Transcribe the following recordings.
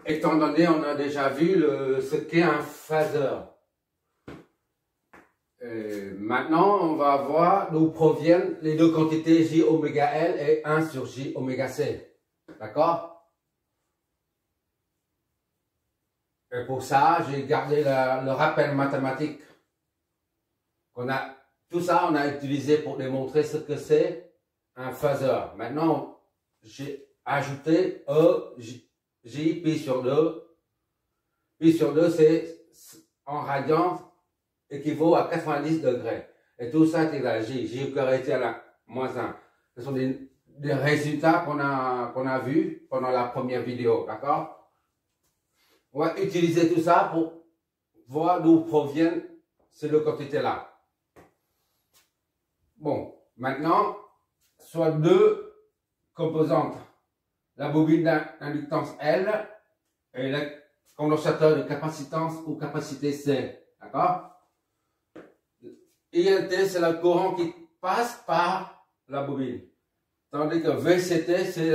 étant donné, on a déjà vu ce qu'est un phaseur. Maintenant, on va voir d'où proviennent les deux quantités J oméga L et 1 sur J oméga C. D'accord? Et pour ça, j'ai gardé le rappel mathématique. Tout ça, on a utilisé pour démontrer ce que c'est un phaseur. Maintenant, j'ai ajouté E, J, pi sur 2. Pi sur 2, c'est en radians, équivaut à 90 degrés. Et tout ça est égal à J. J au carré égale à moins 1. Ce sont des résultats qu'on a vus pendant la première vidéo. D'accord? On va utiliser tout ça pour voir d'où proviennent ces deux quantités-là. Bon, maintenant, soit deux composantes. La bobine d'inductance L et le condensateur de capacitance ou capacité C. D'accord? INT, c'est le courant qui passe par la bobine. Tandis que VCT, c'est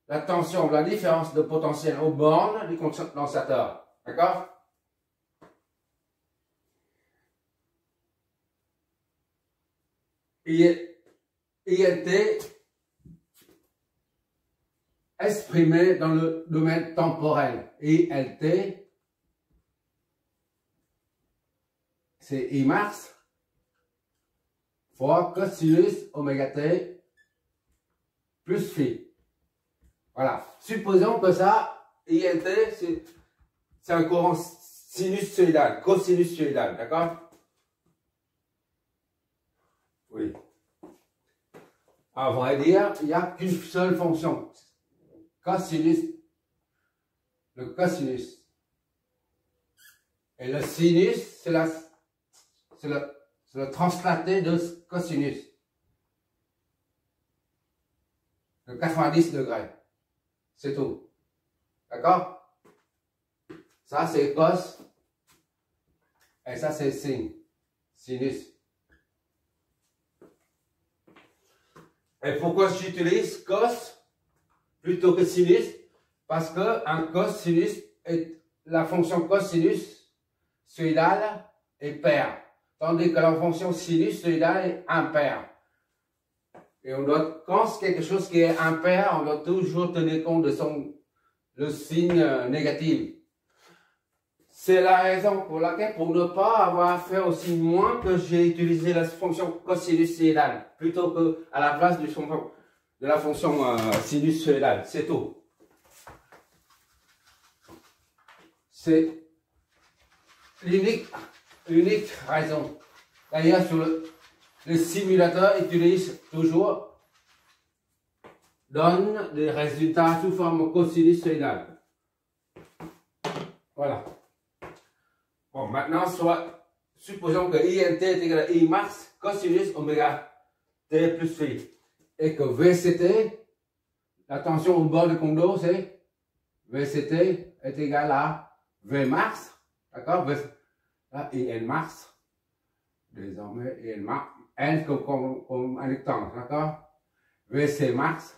la tension, la différence de potentiel aux bornes du condensateur. D'accord? INT exprimé dans le domaine temporel. ILT, c'est I max fois cosinus oméga t plus phi. Voilà. Supposons que ça, INT, c'est un courant sinusoïdal, cosinusoïdal, d'accord? Oui. À vrai dire, il n'y a qu'une seule fonction. Cosinus. Le cosinus. Et le sinus, c'est le translaté de cosinus. De 90 degrés. C'est tout. D'accord? Ça, c'est cos. Et ça, c'est sin. Sinus. Et pourquoi j'utilise cos plutôt que sinus? Parce que un cosinus est la fonction cosinus soïdale est paire, tandis que la fonction sinusoïdale est impaire. Et on doit, quand c'est quelque chose qui est impair, on doit toujours tenir compte de le signe négatif. C'est la raison pour laquelle, pour ne pas avoir affaire au signe moins, que j'ai utilisé la fonction cosinusoïdale plutôt que à la place de la fonction sinusoïdale. C'est tout. C'est l'unique raison. D'ailleurs, sur le simulateur utilise toujours, donne des résultats sous forme cosinusoïdale. Voilà. Bon, maintenant, supposons que INT est égal à I max cosinus oméga t plus phi. Et que VCT, la tension au bord du condo, c'est VCT est égal à V max. D'accord? Là, IN max. Désormais, IN max. N comme inductance. D'accord? VC max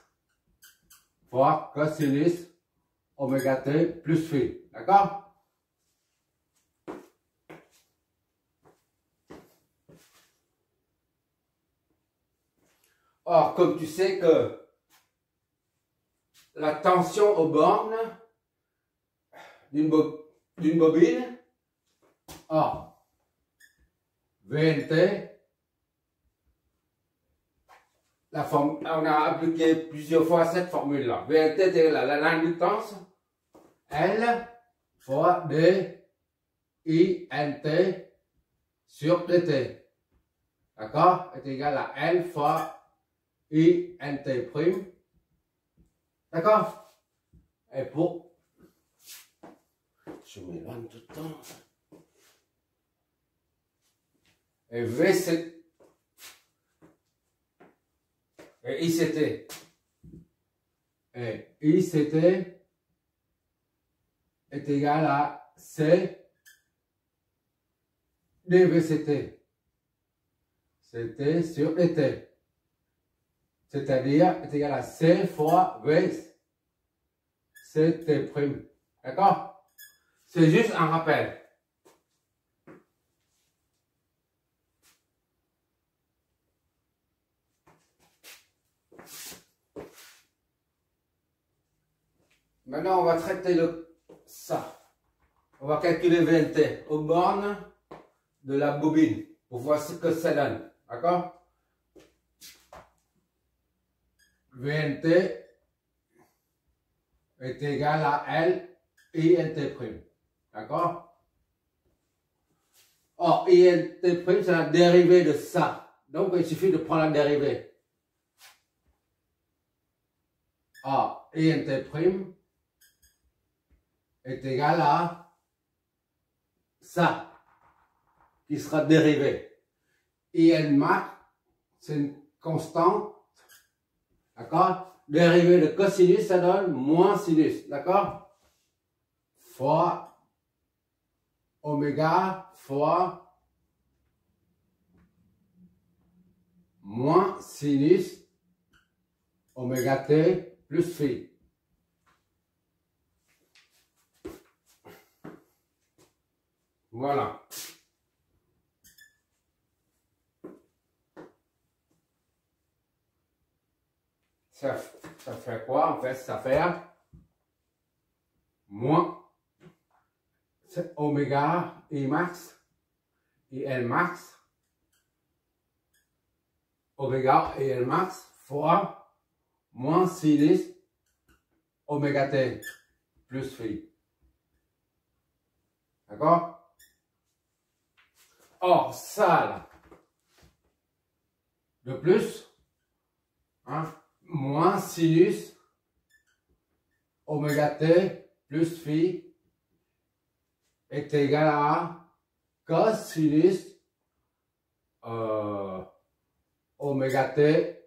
fois cosinus oméga t plus phi. D'accord? Or, comme tu sais que la tension aux bornes d'une bobine, or, VNT, on a appliqué plusieurs fois cette formule-là. VNT est égal à l'inductance L fois D INT sur DT. D'accord? Est égal à L fois INT prime. D'accord? Et pour... Je m'éloigne tout le temps. Et VC... Et ICT. Et ICT est égal à C dVCT. CT sur ET. C'est-à-dire est égal à C fois V CT prime. D'accord? C'est juste un rappel. Maintenant, on va traiter ça. On va calculer VNT aux bornes de la bobine pour voir ce que ça donne. D'accord? VNT est égal à L INT'. D'accord? Or, INT', c'est la dérivée de ça. Donc, il suffit de prendre la dérivée. Or, INT' est égal à ça, qui sera dérivé. IN max, c'est une constante, d'accord? Dérivée de cosinus, ça donne moins sinus, d'accord? Fois oméga fois moins sinus oméga t plus phi. Voilà. Ça fait quoi en fait? Ça fait moins oméga I max, IL max, oméga IL max fois moins sinus oméga t plus phi. D'accord? Or, ça là, de plus, hein, moins sinus oméga t plus phi est égal à cosinus oméga t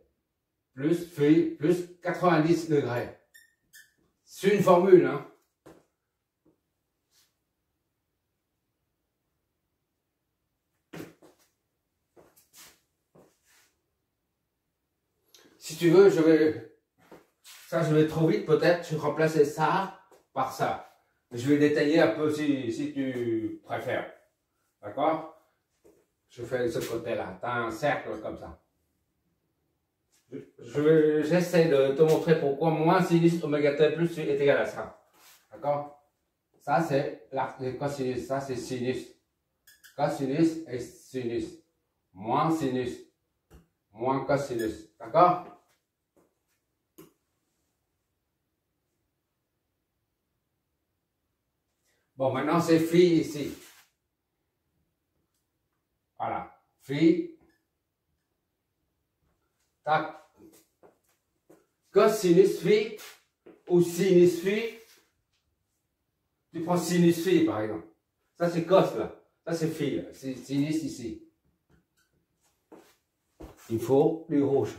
plus phi plus 90 degrés. C'est une formule, hein. Si tu veux, je vais trop vite peut-être, je vais remplacer ça par ça. Je vais détailler un peu si tu préfères. D'accord? Je fais de ce côté-là. Tu as un cercle comme ça. J'essaie de te montrer pourquoi moins sinus oméga t plus est égal à ça. D'accord? Ça, c'est le cosinus. Ça, c'est sinus. Cosinus et sinus. Moins sinus. Moins cosinus. D'accord? Bon, maintenant, c'est phi ici. Voilà. Phi. Tac. Cosinus phi ou sinus phi. Tu prends sinus phi, par exemple. Ça, c'est cos, là. Ça, c'est phi, là. C'est sinus ici. Il faut du rouge.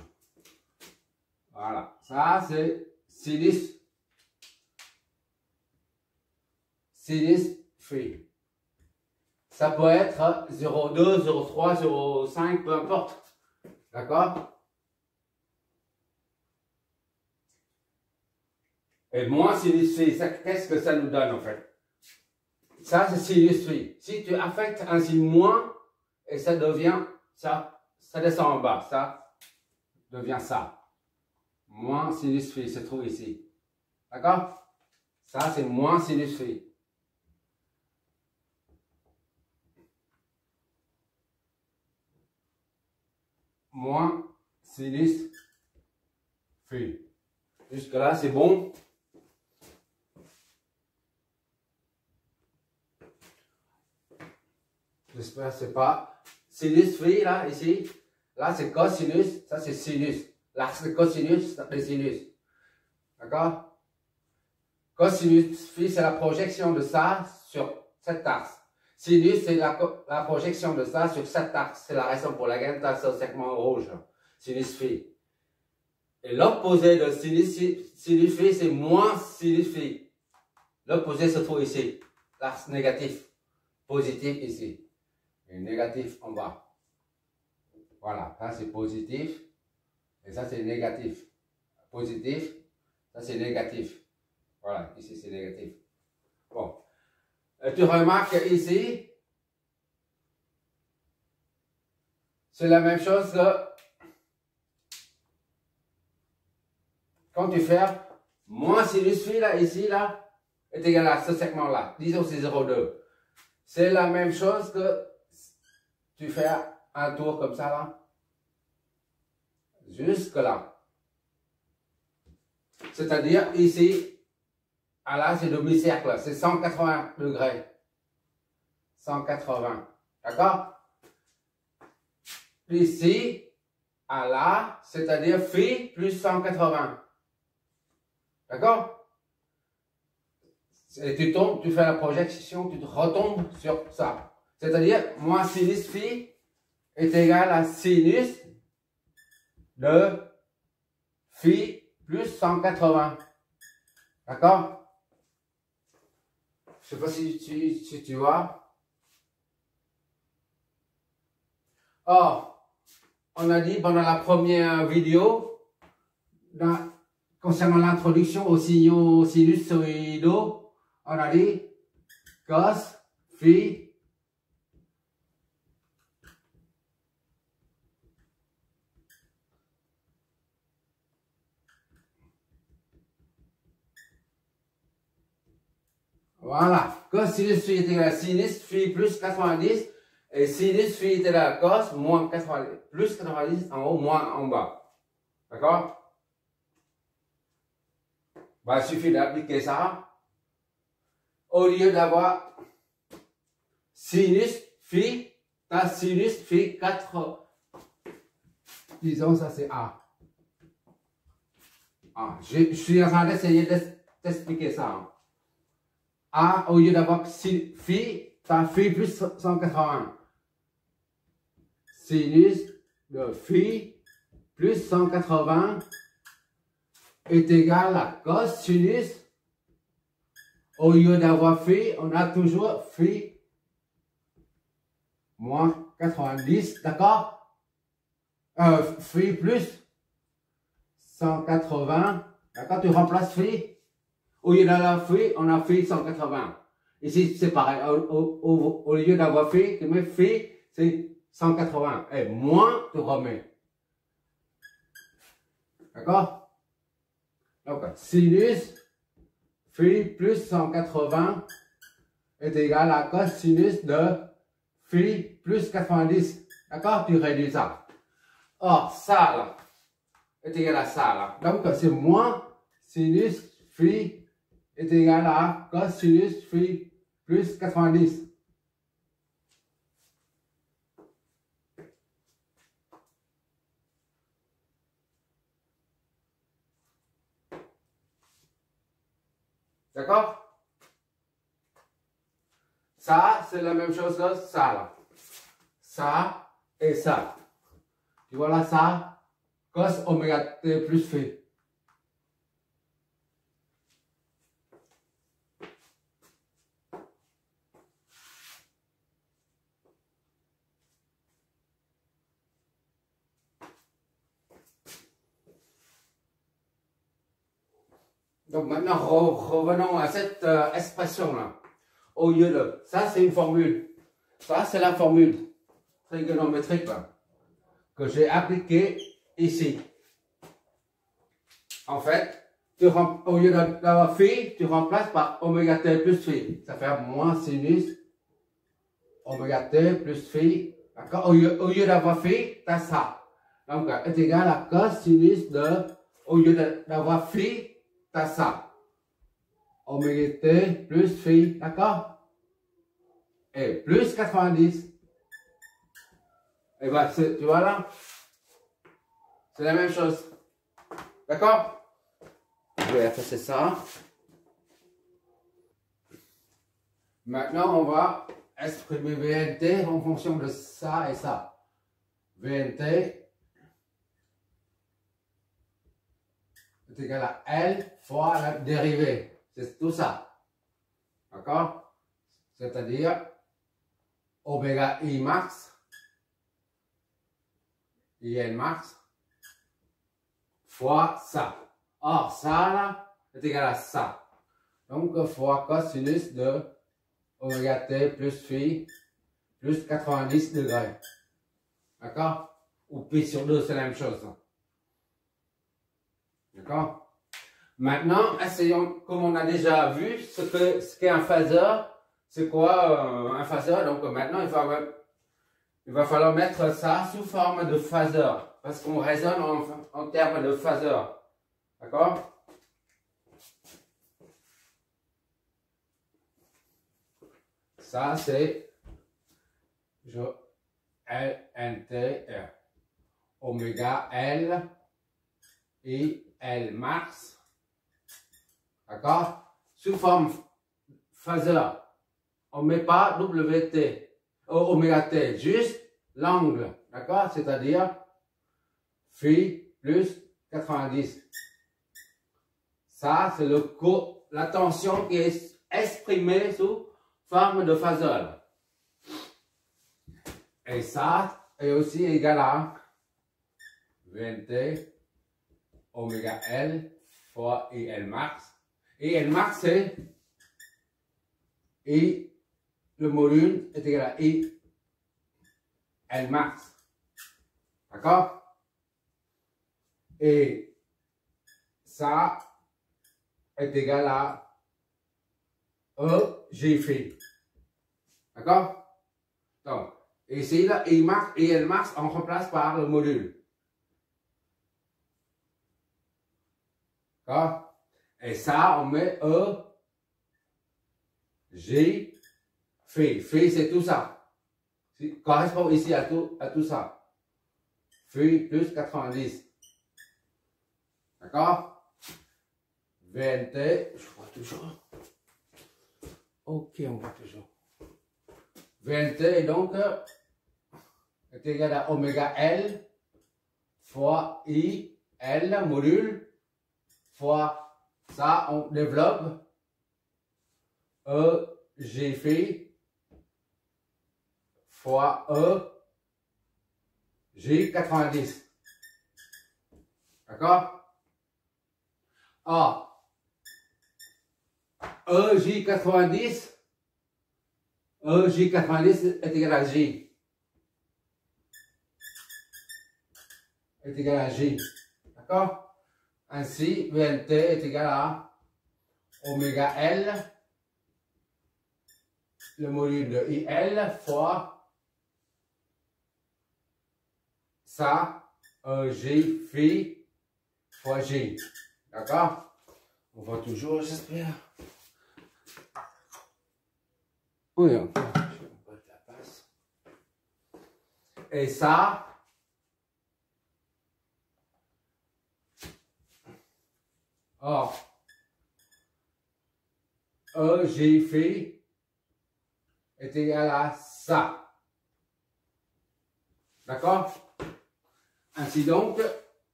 Voilà. Ça, c'est sinus. Sinus phi. Ça peut être 0,2, 0,3, 0,5, peu importe. D'accord? Et moins sinus phi, qu'est-ce que ça nous donne en fait? Ça, c'est sinus phi. Si tu affectes un signe moins, et ça devient, ça descend en bas, ça devient ça. Moins sinus phi se trouve ici. D'accord? Ça, c'est moins sinus phi. Moins sinus phi. Jusque là, c'est bon. J'espère que c'est pas sinus phi là, ici. Là, c'est cosinus, ça c'est sinus. Là, c'est cosinus, ça c'est sinus. D'accord? Cosinus phi, c'est la projection de ça sur cet axe. Sinus, c'est la projection de ça sur cet axe. C'est la raison pour laquelle tu as ce segment rouge. Sinus phi. Et l'opposé de sinus phi, c'est moins sinus phi. L'opposé se trouve ici. L'axe négatif. Positif ici. Et négatif en bas. Voilà, ça c'est positif. Et ça c'est négatif. Positif, ça c'est négatif. Voilà, ici c'est négatif. tu remarques ici, c'est la même chose que quand tu fais moins sinus phi là, ici, là, est égal à ce segment-là. Disons c'est 0,2. C'est la même chose que tu fais un tour comme ça là. Jusque là. C'est-à-dire ici, à là c'est demi-cercle, c'est 180 degrés. 180. D'accord? Ici, à là, c'est-à-dire phi plus 180. D'accord? Et tu tombes, tu fais la projection, tu te retombes sur ça. C'est-à-dire, moins sinus phi est égal à sinus de phi plus 180. D'accord? Je ne sais pas si tu vois. Or, on a dit pendant la première vidéo, concernant l'introduction aux signaux sinusoïdaux, on a dit cos, phi, voilà, cos sinus phi est égal à sinus phi plus 90 et sinus phi est égal à cos moins 90, plus 90 en haut, moins en bas. D'accord? Bah, il suffit d'appliquer ça. Au lieu d'avoir sinus phi, t'as sinus phi 4. Disons ça c'est A. Je suis en train d'essayer d'expliquer ça. Hein. A, au lieu d'avoir phi, t'as phi plus 180. Sinus de phi plus 180 est égal à cosinus. Au lieu d'avoir phi, on a toujours phi moins 90, d'accord? Phi plus 180, d'accord? Tu remplaces phi. Au lieu d'avoir phi, on a phi 180. Ici, c'est pareil. Au lieu d'avoir phi, tu mets phi, c'est 180. Et moins, tu remets. D'accord? Donc, sinus phi plus 180 est égal à cosinus de phi plus 90. D'accord? Tu réduis ça. Or, ça, là, est égal à ça, là. Donc, c'est moins sinus phi est égal à cosinus phi plus 90. D'accord? Ça, c'est la même chose que ça, là. Ça et ça. Tu vois là, ça, cos oméga t plus phi. Donc maintenant, revenons à cette expression-là. Au lieu de... Ça, c'est une formule. Ça, c'est la formule trigonométrique là, que j'ai appliquée ici. En fait, au lieu d'avoir phi, tu remplaces par oméga t plus phi. Ça fait moins sinus oméga t plus phi. D'accord? Au lieu d'avoir phi, tu as ça. Donc, est égal à cosinus de... Au lieu d'avoir phi, tu as ça. Oméga t plus phi. D'accord? Et plus 90. Et bien, tu vois là, c'est la même chose. D'accord? Je vais effacer ça. Maintenant, on va exprimer VNT en fonction de ça et ça. VNT est égal à L fois la dérivée. C'est tout ça. D'accord? C'est-à-dire oméga I max, IN max, fois ça. Or, ça là, est égal à ça. Donc, fois cosinus de oméga T plus phi plus 90 degrés. D'accord? Ou pi sur 2, c'est la même chose. D'accord? Maintenant, essayons, comme on a déjà vu, ce qu'est un phaseur. C'est quoi un phaseur? Donc maintenant, il va falloir mettre ça sous forme de phaseur. Parce qu'on raisonne en termes de phaseur. D'accord? Ça, c'est LNTR. Oméga L et L max. D'accord? Sous forme phaseur. On ne met pas WT, oméga T, juste l'angle. D'accord? C'est-à-dire phi plus 90. Ça, c'est la tension qui est exprimée sous forme de phaseur. Et ça est aussi égal à VNT oméga L fois IL max. Et L max, c'est I, le module est égal à I L max. D'accord? Et ça est égal à E G phi. D'accord? Donc, ici, là, I max et L max, on remplace par le module. D'accord? Et ça, on met E G phi. Phi, c'est tout ça. Ça correspond ici à tout ça. Phi plus 90. D'accord? VNT, je vois toujours. Ok, on voit toujours. VNT, donc, est égal à oméga L fois I, L, module, fois ça, on développe E, G phi, fois E, G 90. D'accord? A, E, J 90, E, J 90 est égal à J. Est égal à J. D'accord? Ainsi, VNT est égal à oméga L, le module de IL, fois ça, J phi fois J. D'accord? On voit toujours, j'espère. Oui, on voit la passe. Et ça, or, J phi est égal à ça. D'accord? Ainsi donc,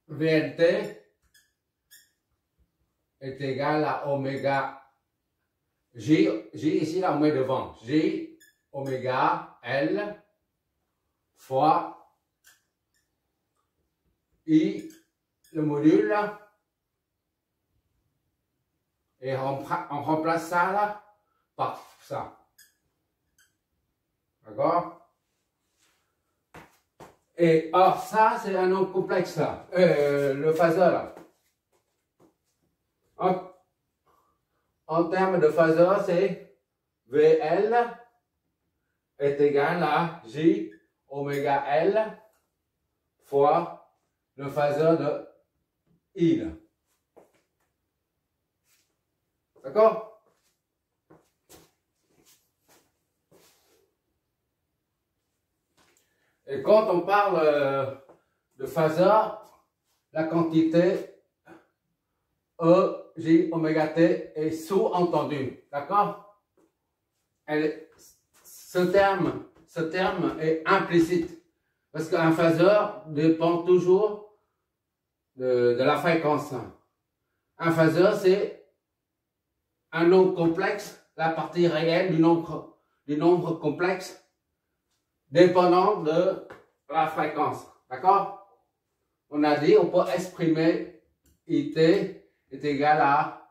VNT est égal à oméga J ici, là, on met devant. J oméga L fois I, le module, là, et on remplace ça là par ça. D'accord? Et or, ça, c'est un nom complexe là. Le phaseur là. En termes de phaseur, c'est VL est égal à J oméga L fois le phaseur de I. D'accord? Et quand on parle de phaseur, la quantité E, J, oméga T est sous-entendu. D'accord? Ce terme est implicite. Parce qu'un phaseur dépend toujours de la fréquence. Un phaseur, c'est un nombre complexe, la partie réelle du nombre complexe, dépendant de la fréquence. D'accord? On a dit, on peut exprimer IT est égal à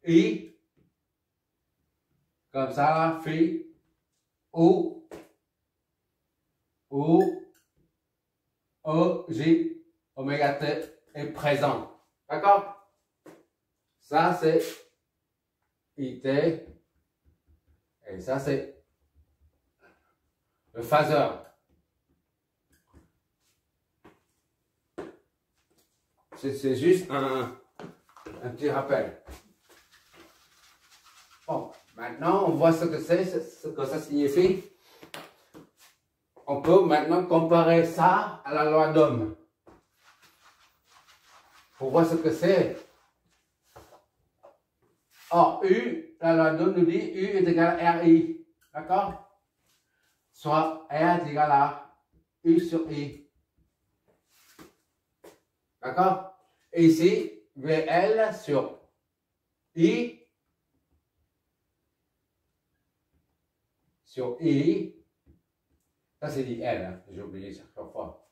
I comme ça, là, phi, où E, J, oméga T est présent. D'accord? Ça, c'est IT. Et ça, c'est le phaseur. C'est juste un petit rappel. Bon, maintenant, on voit ce que c'est, ce que ça signifie. On peut maintenant comparer ça à la loi d'Ohm. Pour voir ce que c'est. Or, U, la loi d'Ohm nous dit U est égal à RI. D'accord? Soit R est égal à U sur I. D'accord? Et ici, VL sur I sur I. Ça, c'est l'IL, hein. J'ai oublié chaque fois.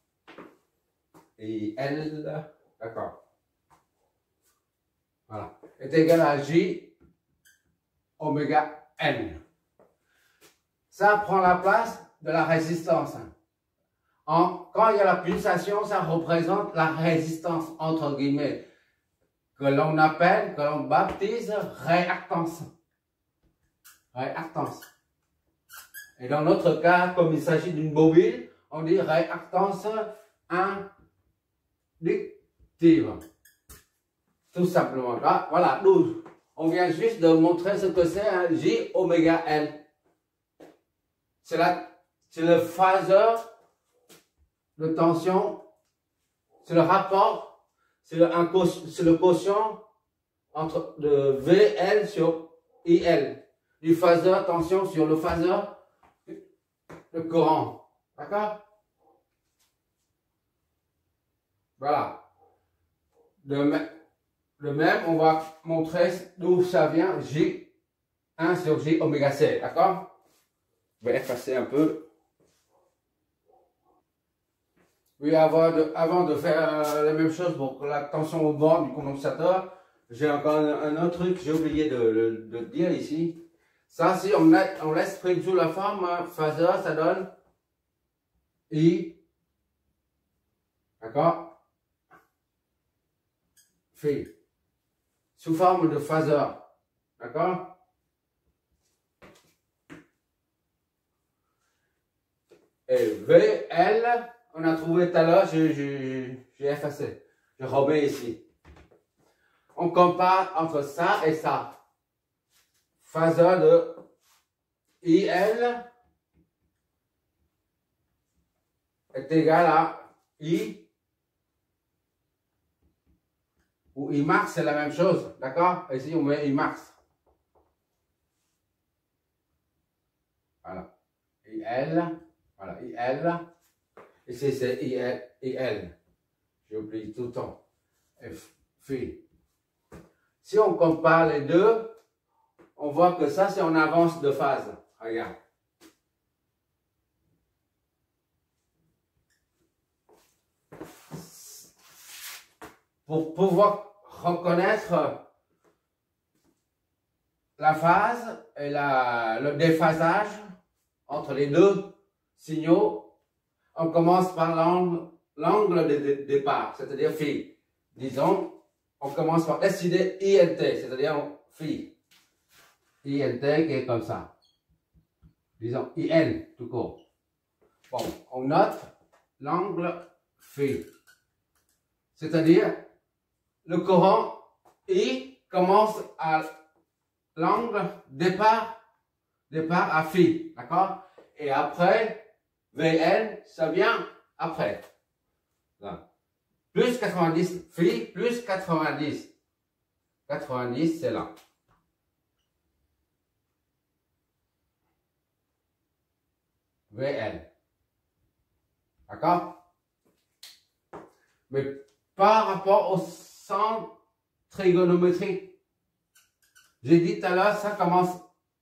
IL, d'accord. Voilà. Est égal à J oméga N. Ça prend la place de la résistance. Quand il y a la pulsation, ça représente la résistance, entre guillemets, que l'on appelle, que l'on baptise réactance. Réactance. Et dans notre cas, comme il s'agit d'une bobine, on dit réactance inductive. Tout simplement. Là, voilà, nous, on vient juste de montrer ce que c'est un J oméga L. C'est le phaseur de tension, c'est le rapport, c'est le quotient entre le VL sur IL. Du phaseur tension sur le phaseur de courant. D'accord? Voilà. De même, on va montrer d'où ça vient, J1 sur J oméga C. D'accord? Je vais effacer un peu. Oui, avant de faire la même chose pour la tension au bord du condensateur, j'ai encore un autre truc, j'ai oublié de dire ici. Ça, si on laisse pris sous la forme phaseur, ça donne I. D'accord? Phi. Sous forme de phaseur. D'accord? Et VL, on a trouvé tout à l'heure, j'ai effacé. Je remets ici. On compare entre ça et ça. Phaseur de IL est égal à I. Ou I max, c'est la même chose. D'accord? Ici, on met I max. Voilà. IL. Voilà, IL. Ici, c'est IL. J'ai oublié tout le temps. Phi. Si on compare les deux, on voit que ça, c'est en avance de phase. Regarde. Pour pouvoir reconnaître la phase et le déphasage entre les deux signaux, on commence par l'angle de départ, c'est-à-dire phi. Disons, on commence par décider INT, c'est-à-dire phi. INT qui est comme ça. Disons IN tout court. Bon, on note l'angle phi. C'est-à-dire, le courant I commence à l'angle départ à phi, d'accord? Et après, VN, ça vient après. Là. Plus 90, phi, plus 90. 90, c'est là. VN. D'accord? Mais par rapport au centre trigonométrique, j'ai dit tout à l'heure, ça commence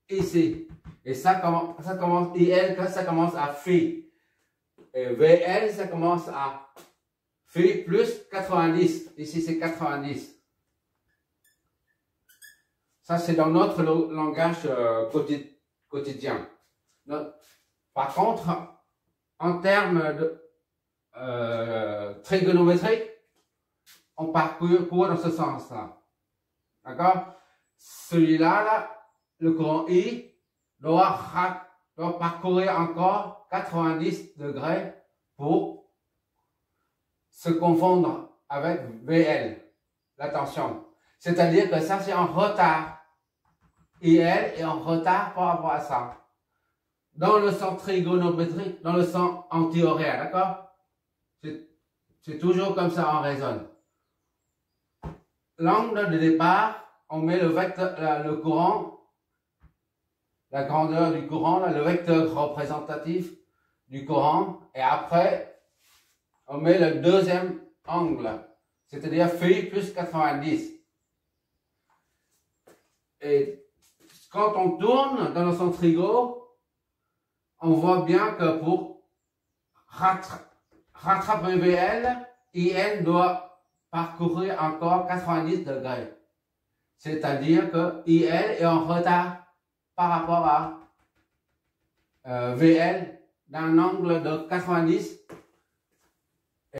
ici. Et ça commence IL, ça commence à phi. Et VL, ça commence à phi plus 90. Ici, c'est 90. Ça, c'est dans notre langage quotidien. Par contre, en termes de trigonométrie, on parcourt dans ce sens-là. D'accord? Celui-là, là, le courant I doit parcourir encore 90 degrés pour se confondre avec VL, la tension. C'est-à-dire que ça, c'est en retard. IL est en retard par rapport à ça. Dans le sens trigonométrique, dans le sens antihoraire, d'accord? C'est toujours comme ça, on raisonne. L'angle de départ, on met le vecteur, le courant, la grandeur du courant, là, le vecteur représentatif du courant, et après, on met le deuxième angle, c'est-à-dire phi plus 90. Et quand on tourne dans le sens trigo, on voit bien que pour rattraper VL, IN doit parcourir encore 90 degrés. C'est-à-dire que IL est en retard par rapport à VL d'un angle de 90